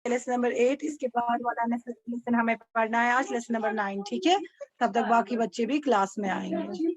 Lesson number 8, इसके बाद वाला लेसन हमें पढ़ना है आज लेसन नंबर 9, ठीक है। तब तक बाकी बच्चे भी क्लास में आएंगे।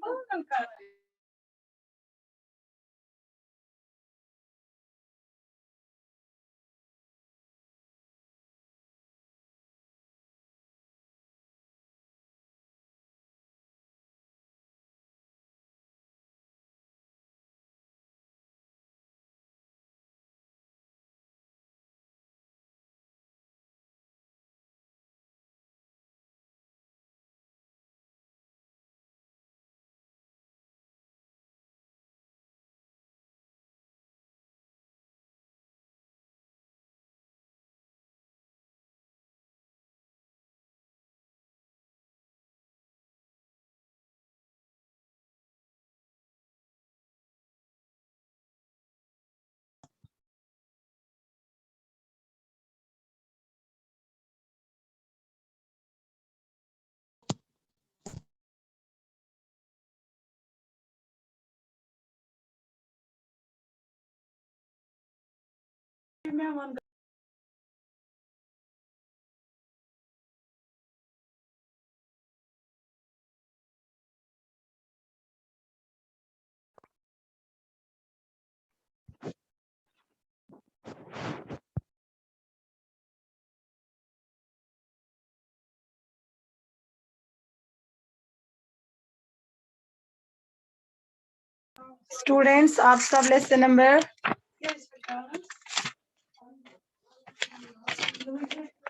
स्टूडेंट्स, आप सब लेसन नंबर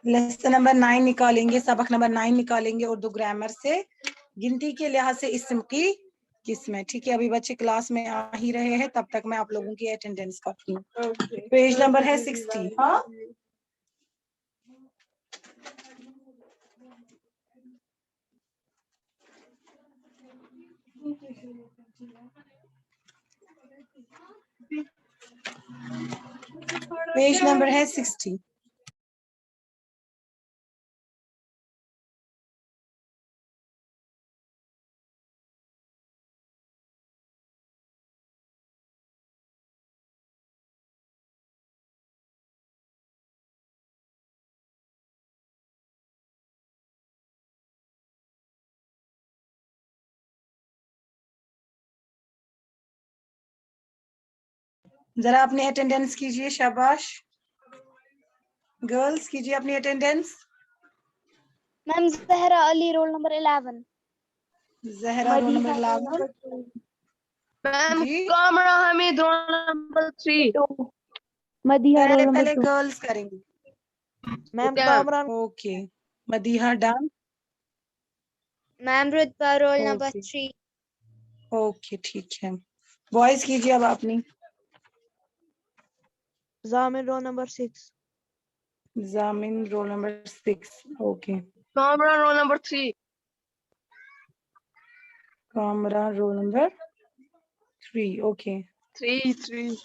लेसन नंबर 9 निकालेंगे, सबक नंबर 9 निकालेंगे उर्दू ग्रामर से, गिनती के लिहाज से इस्म की किस्में, ठीक है। अभी बच्चे क्लास में आ ही रहे हैं, तब तक मैं आप लोगों की अटेंडेंस करती हूँ। पेज नंबर है 60। हाँ, पेज नंबर है 60। जरा अपनी अटेंडेंस कीजिए, शाबाश। गर्ल्स कीजिए अपनी attendance. Ma'am Zahra Ali roll number 11। Zahra roll number 11। Ma'am जी, Kamra Hamid roll number 3। Madiha roll number पहले 2। गर्ल्स करेंगे। Ma'am okay Kamran. Okay, Madiha done. Ma'am Rutba roll number okay 3। Okay, ठीक है। बॉयज कीजिए अब अपनी। जामिन roll number 6। Jamin roll number 6। Okay. Kamra roll number 3। Kamra roll number 3। Okay 3।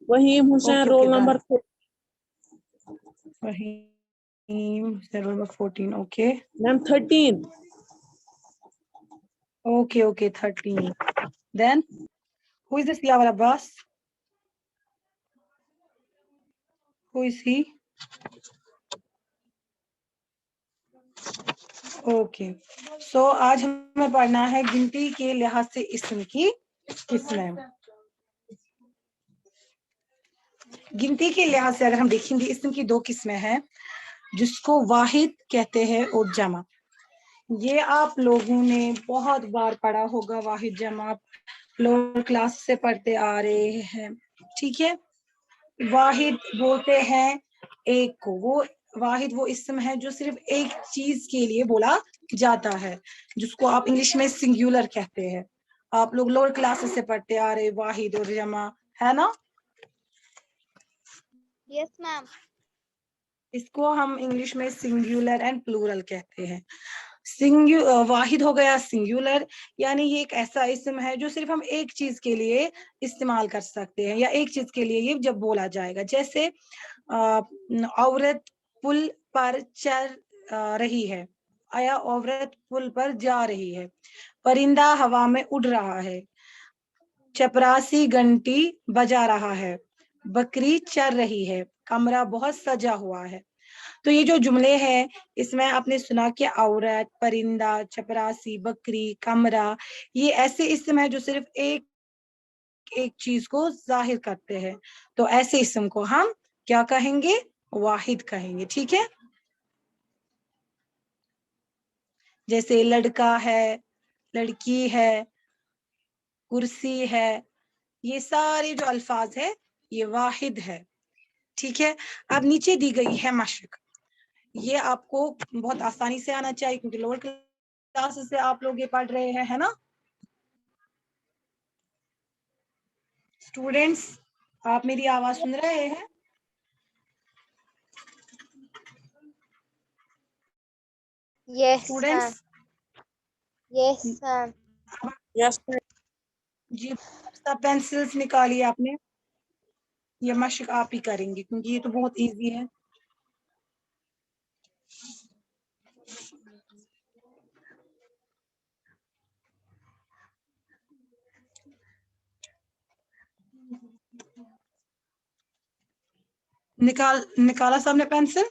Waheem Hussain okay roll okay, number 4। Waheem roll number 14। Okay ma'am 13। Okay okay, 13। Then who is this Yawar Abbas? Who is he? Okay, so आज हमें पढ़ना है गिनती के लिहाज से इस्म की किस्में। गिनती के लिहाज से अगर हम देखेंगे, इस्म की 2 किस्में हैं, जिसको वाहिद कहते हैं और जमा। ये आप लोगों ने बहुत बार पढ़ा होगा, वाहिद जमा लोअर क्लास से पढ़ते आ रहे हैं, ठीक है। वाहिद बोलते हैं एक को, वो वाहिद वो इस्म है जो सिर्फ एक चीज के लिए बोला जाता है, जिसको आप इंग्लिश में सिंगुलर कहते हैं। आप लोग लोअर क्लासेस से पढ़ते आ रहे वाहिद और जमा, है ना। Yes ma'am. इसको हम इंग्लिश में सिंगुलर एंड प्लूरल कहते हैं। वाहिद हो गया सिंगुलर, यानी ये एक ऐसा इस्म है जो सिर्फ हम एक चीज के लिए इस्तेमाल कर सकते हैं, या एक चीज के लिए ये जब बोला जाएगा। जैसे औरत पुल पर चल रही है, आया औरत पुल पर जा रही है। परिंदा हवा में उड़ रहा है। चपरासी घंटी बजा रहा है। बकरी चर रही है। कमरा बहुत सजा हुआ है। तो ये जो जुमले हैं इसमें आपने सुना कि औरत, परिंदा, चपरासी, बकरी, कमरा, ये ऐसे इस्म है जो सिर्फ एक एक चीज को जाहिर करते हैं। तो ऐसे इस्म को हम क्या कहेंगे? वाहिद कहेंगे। ठीक है, जैसे लड़का है, लड़की है, कुर्सी है, ये सारे जो अल्फाज है ये वाहिद है। ठीक है, अब नीचे दी गई है मशक। ये आपको बहुत आसानी से आना चाहिए क्योंकि लोअर क्लास से आप लोग ये पढ़ रहे हैं, है ना स्टूडेंट्स? आप मेरी आवाज सुन रहे हैं? Yes, ma'am. Students Yes, ma'am. Yes, ma'am. जी, सब पेंसिल्स निकालिए आपने। ये मशक आप ही करेंगे क्योंकि ये तो बहुत इजी है। निकाला सबने पेंसिल?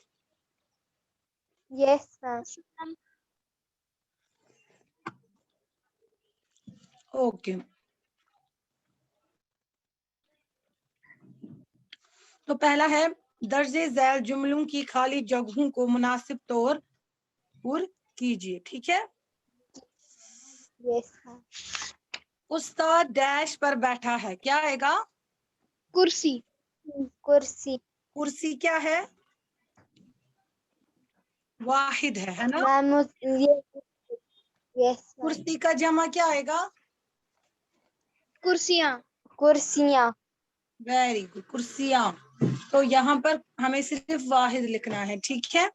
Yes, ma'am. ओके, तो पहला है दर्जे झैल जुमलों की खाली जगहों को मुनासिब तौर पर कीजिए। ठीक है, Yes, ma'am. उस्ताद डैश पर बैठा है, क्या आएगा? कुर्सी. कुर्सी. कुर्सी क्या है? वाहिद है ना? Ma'am yes ma'am. कुर्सी का जमा क्या आएगा? कुर्सियाँ. कुर्सियाँ. वेरी गुड, कुर्सियां। तो यहाँ पर हमें सिर्फ वाहिद लिखना है। ठीक है,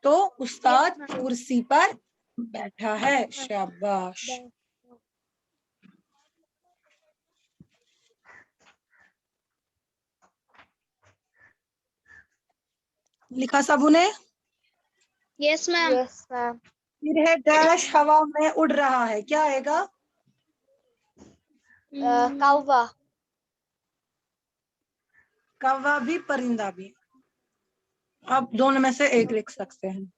तो उस्ताद कुर्सी पर बैठा है, शाबाश। लिखा सबू ने? Yes ma'am. Yes ma'am. फिर है डैश हवा में उड़ रहा है, क्या आएगा? कौवा. कौवा भी परिंदा भी, आप दोनों में से एक लिख सकते हैं।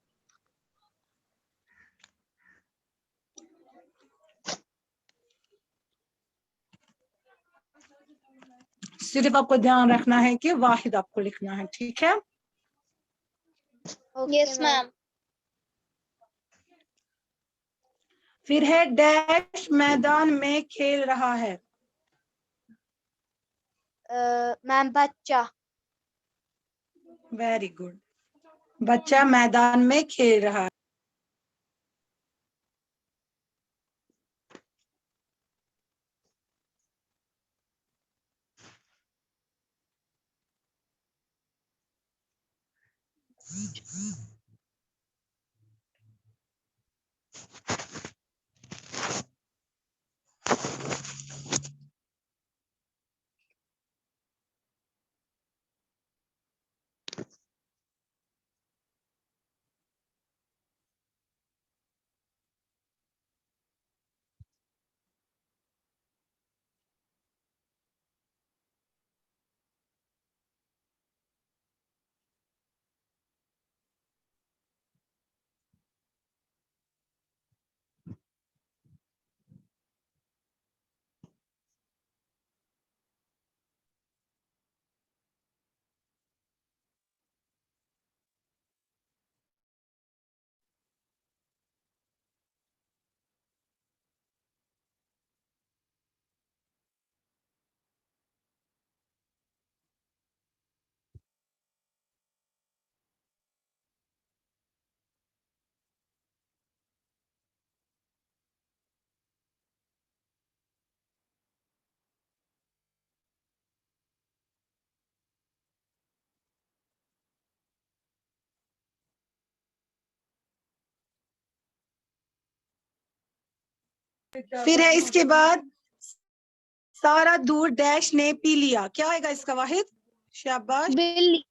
सिर्फ आपको ध्यान रखना है कि वाहिद आपको लिखना है। ठीक है, यस मैम. फिर है डैश मैदान में खेल रहा है। मैम बच्चा. वेरी गुड, बच्चा मैदान में खेल रहा है। फिर है इसके बाद सारा दूध डैश ने पी लिया, क्या आएगा इसका वाहिद? शाबाश, बिल्ली.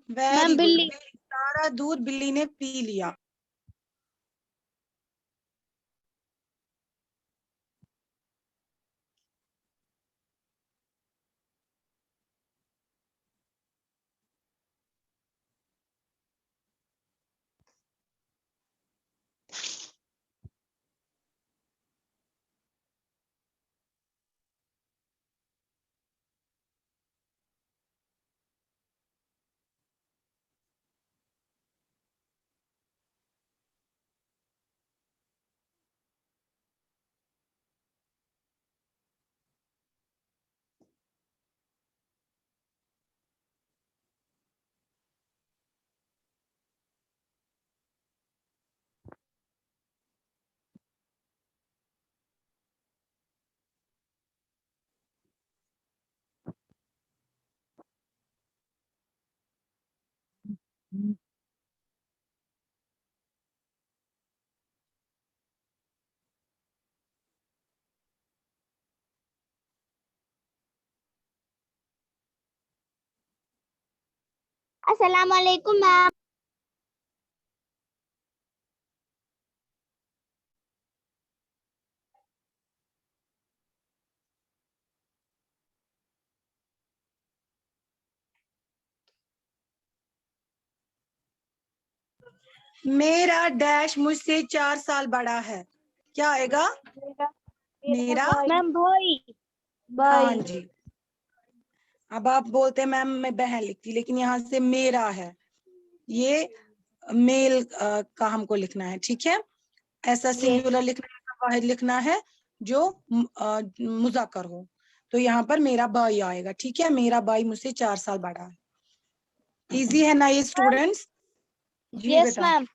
वेरी बिल्ली. गुड, सारा दूध बिल्ली ने पी लिया। अस्सलाम वालेकुम मैम। मेरा डैश मुझसे 4 साल बड़ा है, क्या आएगा? मेरा मैम भाई। हाँ भाई। जी। अब आप बोलते हैं मैम मैं बहन लिखती, लेकिन यहाँ से मेरा है, ये मेल का हमको लिखना है, ठीक है। ऐसा सिंगुलर लिखना है, ऐसा वाहिद लिखना है जो मुज़क्कर हो। तो यहाँ पर मेरा भाई आएगा, ठीक है। मेरा भाई मुझसे 4 साल बड़ा है। इजी है ना ये स्टूडेंट्स? जी यस बेटा। मैम।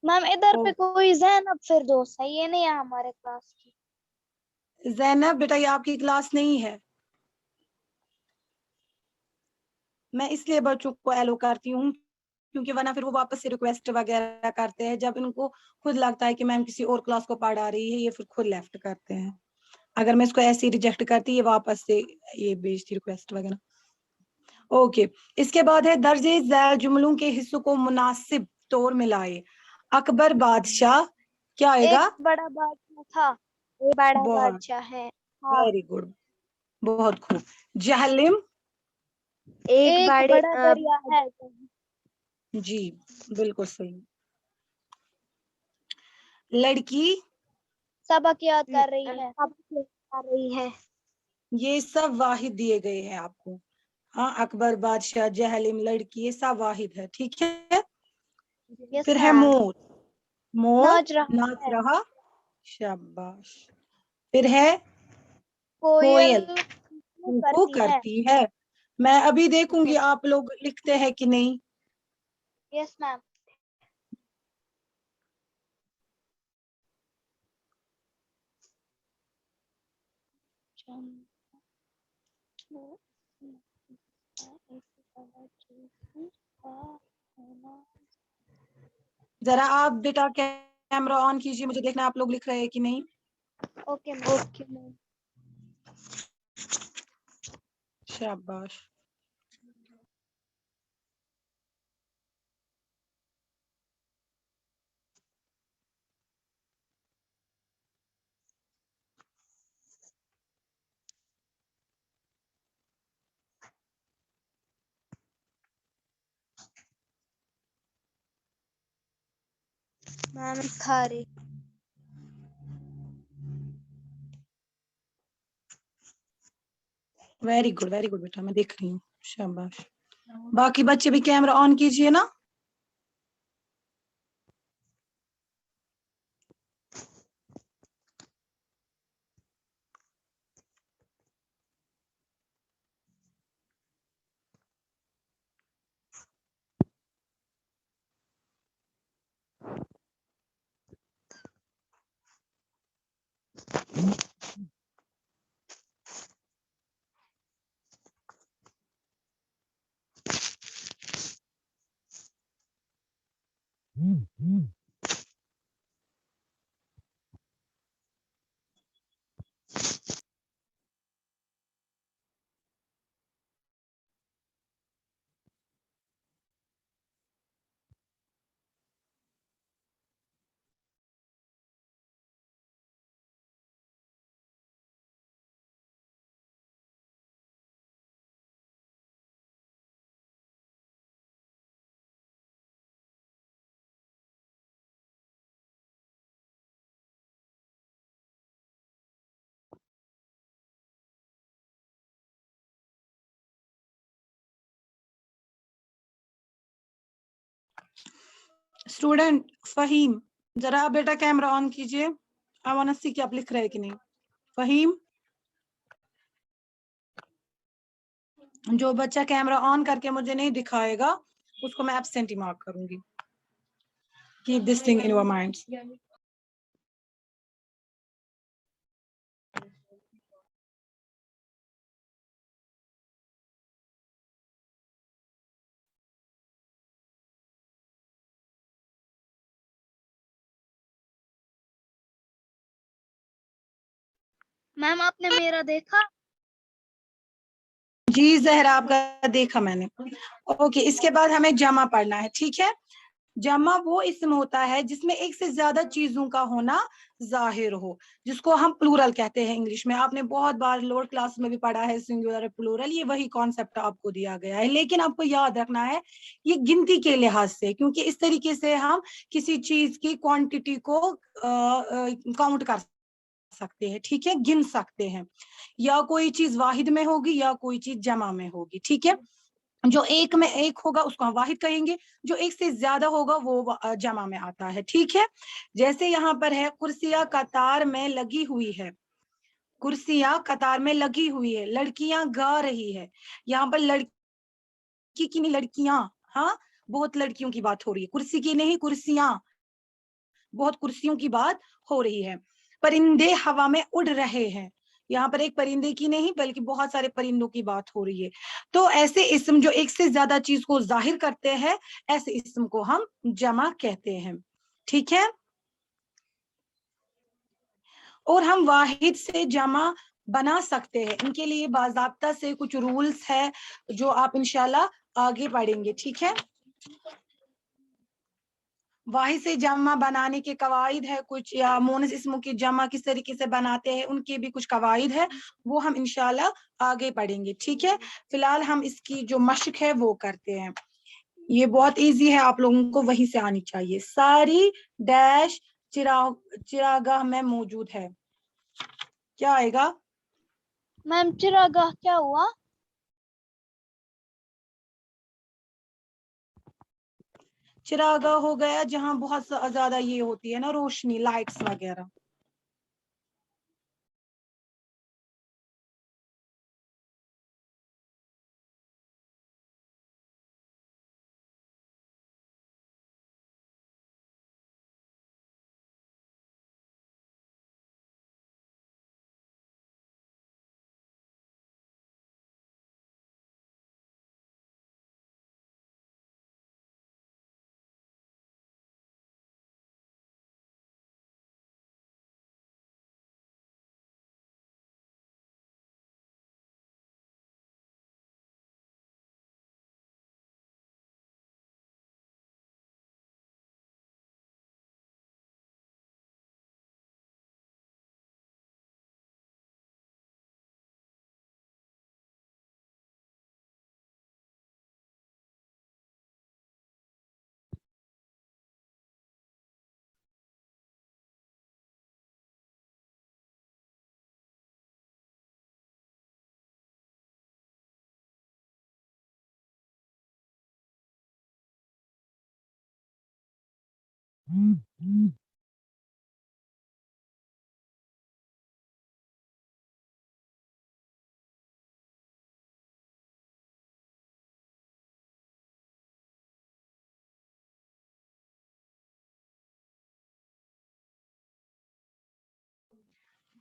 मैम इधर पे ओ कोई जैनब फिरदौस है, ये नहीं है हमारे क्लास की। जैनब बेटा, ये आपकी क्लास नहीं है। मैं इसलिए बच्चों को एलो करती हूँ क्योंकि वरना फिर वो वापस से रिक्वेस्ट वगैरह करते हैं। जब इनको खुद लगता है कि मैम किसी और क्लास को पढ़ा रही है, ये फिर खुद लेफ्ट करते हैं। अगर मैं इसको ऐसे ही रिजेक्ट करती, ये वापस से ये भेजती रिक्वेस्ट वगैरह। ओके, इसके बाद है दर्जे झैल जुमलों के हिस्सों को मुनासिब तौर मिलाए। अकबर बादशाह, क्या आएगा? एक बड़ा बादशाह था, एक बड़ा बहुत बादशाह है। हाँ। वेरी गुड, बहुत खूब। जहलिम, एक बड़ा दरिया है। जी बिल्कुल सही। लड़की, सबक याद कर रही है। सबक याद कर रही है। ये सब वाहिद दिए गए हैं आपको। हाँ, अकबर बादशाह, जहलिम, लड़की, ये सब वाहिद है, ठीक है। यस फिर है मैम। मोर, मोर नाच रहा नाच है। रहा, शाबाश। फिर है कोयल कोयल, कुकू करती है। करती है। मैं अभी देखूंगी आप लोग लिखते हैं कि नहीं। Yes ma'am. जरा आप बेटा कैमरा ऑन कीजिए, मुझे देखना आप लोग लिख रहे हैं कि नहीं। Okay ma'am. Okay ma'am. शाबाश। मैम खा रही। वेरी गुड बेटा, मैं देख रही हूँ, शाबाश। बाकी बच्चे भी कैमरा ऑन कीजिए ना। स्टूडेंट फहीम, जरा आप बेटा कैमरा ऑन कीजिए। आई वांट सी कि आप लिख रहे हैं कि नहीं। फहीम, जो बच्चा कैमरा ऑन करके मुझे नहीं दिखाएगा उसको मैं एब्सेंट ही मार्क करूंगी। Keep this thing in your minds. Ma'am आपने मेरा देखा? जी जहरा, आपका देखा मैंने। ओके, इसके बाद हमें जमा पढ़ना है, ठीक है। जमा वो इसम होता है जिसमें एक से ज्यादा चीजों का होना जाहिर हो, जिसको हम प्लूरल कहते हैं इंग्लिश में। आपने बहुत बार लोअर क्लास में भी पढ़ा है सिंगुलर प्लूरल, ये वही कॉन्सेप्ट आपको दिया गया है, लेकिन आपको याद रखना है ये गिनती के लिहाज से, क्योंकि इस तरीके से हम किसी चीज की क्वांटिटी को काउंट कर सकते हैं, ठीक है, गिन सकते हैं। या कोई चीज वाहिद में होगी या कोई चीज जमा में होगी, ठीक है। जो एक में एक होगा उसको हम वाहिद कहेंगे, जो एक से ज्यादा होगा वो जमा में आता है, ठीक है। जैसे यहाँ पर है कुर्सियां कतार में लगी हुई है, कुर्सियां कतार में लगी हुई है, लड़कियां गा रही है। यहाँ पर लड़की की नहीं, लड़कियां, हाँ, बहुत लड़कियों की बात हो रही है, कुर्सी की नहीं, कुर्सियां, बहुत कुर्सियों की बात हो रही है। परिंदे हवा में उड़ रहे हैं, यहाँ पर एक परिंदे की नहीं बल्कि बहुत सारे परिंदों की बात हो रही है। तो ऐसे इस्म जो एक से ज्यादा चीज को जाहिर करते हैं, ऐसे इस्म को हम जमा कहते हैं, ठीक है। और हम वाहिद से जमा बना सकते हैं, इनके लिए बाज़ाब्ता से कुछ रूल्स है जो आप इंशाल्लाह आगे पढ़ेंगे, ठीक है। वाहिद से जमा बनाने के कवायद है कुछ, या मोनस इस्मों की जमा किस तरीके से बनाते हैं उनके भी कुछ कवायद है, वो हम इंशाल्लाह आगे पढ़ेंगे, ठीक है। फिलहाल हम इसकी जो मशक है वो करते हैं। ये बहुत इजी है, आप लोगों को वहीं से आनी चाहिए। सारी डैश चिरागाह में मौजूद है, क्या आएगा? मैम चिरागाह क्या हुआ? चिरागाह हो गया जहां बहुत ज्यादा ये होती है ना, रोशनी, लाइट्स वगैरह।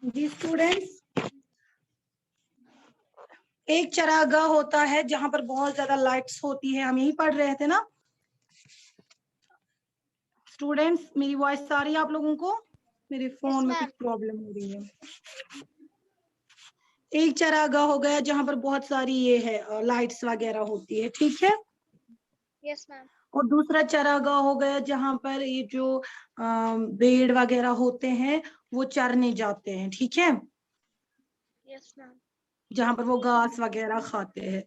जी स्टूडेंट्स, एक चरागाह होता है जहां पर बहुत ज्यादा लाइट्स होती है, हम यही पढ़ रहे थे ना स्टूडेंट्स। मेरी वॉइस आ रही है आप लोगों को? मेरे फोन में कुछ प्रॉब्लम हो रही है। एक चरागाह हो गया जहां पर बहुत सारी ये है लाइट्स वगैरह होती है, ठीक है। Yes ma'am. और दूसरा चरागाह हो गया जहां पर ये जो भेड़ वगैरह होते हैं वो चरने जाते हैं, ठीक है, यस मैम। जहां पर वो घास वगैरह खाते हैं।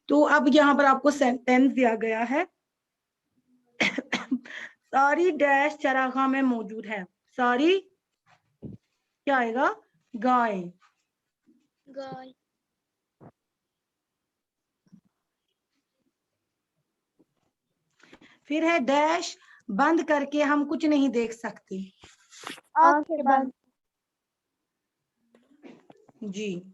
तो अब यहाँ पर आपको सेंटेंस दिया गया है सारी डैश चरागाह में मौजूद है। सारी क्या आएगा? गाय। गाय। फिर है डैश बंद करके हम कुछ नहीं देख सकते। आंखें बंद। जी,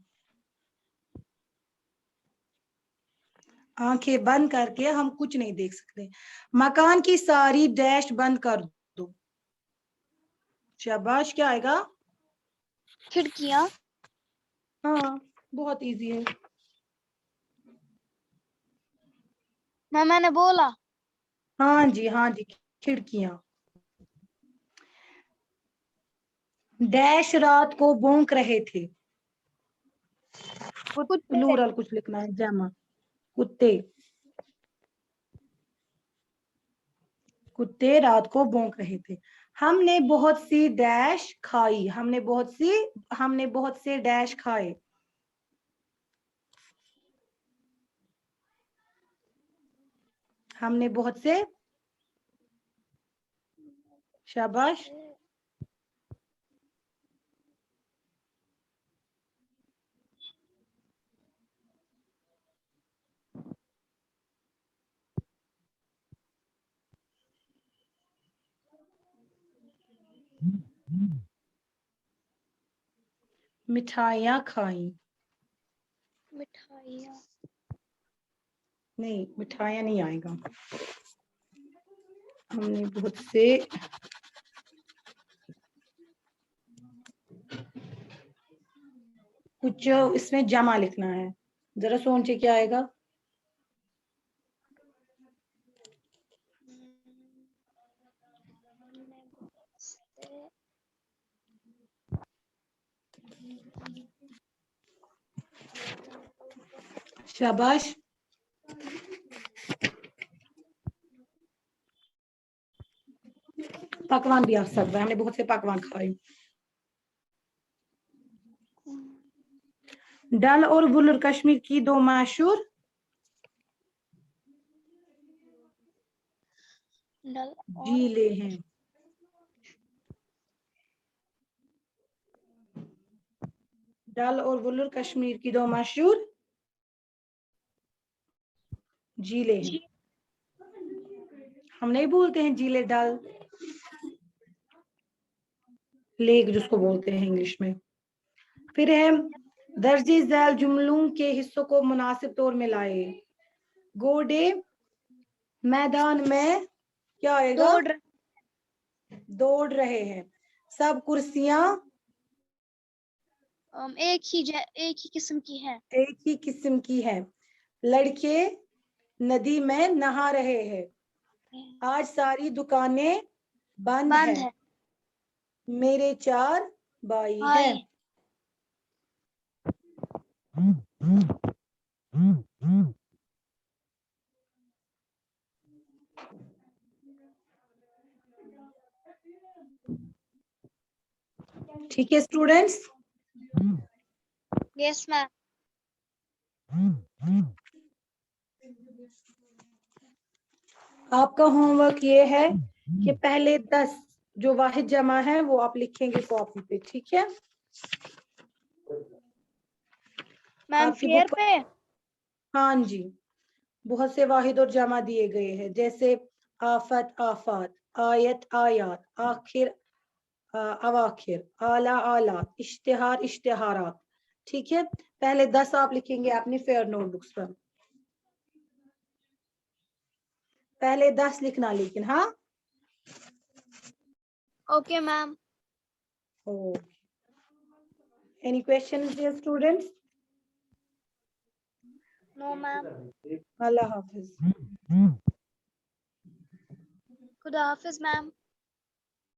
आंखें बंद करके हम कुछ नहीं देख सकते। मकान की सारी डैश बंद कर दो। शाबाश, क्या आएगा? खिड़कियां। हाँ, बहुत इजी है। मैंने बोला। हाँ जी, हाँ जी, खिड़कियां। डैश रात को भौंक रहे थे। प्लूरल कुछ लिखना है, जमा। कुत्ते, कुत्ते रात को भौंक रहे थे। हमने बहुत सी डैश खाई, हमने बहुत से डैश खाए। हमने बहुत से, शाबाश। मिठाइयाँ खाई, मिठाइयाँ, नहीं मिठाइयाँ नहीं आएगा। हमने बहुत से कुछ इसमें जमा लिखना है, जरा सोचिए क्या आएगा। शाबाश। पकवान भी आ सकता है, हमने बहुत से पकवान खाए। डल और वुलर कश्मीर की दो मशहूर डल और झीलें हैं। डल और वुलर कश्मीर की दो मशहूर झीलें हैं। हम नहीं बोलते हैं झीलें, डल लेक जिसको बोलते हैं इंग्लिश में। फिर है दर्जे झैल जुमलों के हिस्सों को मुनासिब तौर में लाए। घोड़े मैदान में क्या आएगा, दौड़ रहे हैं। सब कुर्सियां एक ही किस्म की है। एक ही किस्म की है। लड़के नदी में नहा रहे हैं। आज सारी दुकानें बंद बंद है। है। मेरे 4 भाई हाय। हैं। ठीक है स्टूडेंट्स। Yes ma'am. आपका होमवर्क ये है कि पहले 10 जो वाहिद जमा है वो आप लिखेंगे कॉपी पे, ठीक है। मैम आपकी फेयर बुक, पे। हाँ जी, बहुत से वाहिद और जमा दिए गए हैं, जैसे आफत आफात, आयत आयात, आखिर अवाखिर, आला आलात, इश्तिहार इश्तिहारात। ठीक है, पहले 10 आप लिखेंगे अपनी फेयर नोटबुक्स पर। पहले 10 लिखना लेकिन, हाँ। Okay ma'am. Any questions dear students? No ma'am. अल्लाह हाफिज। खुदा हाफिज मैम।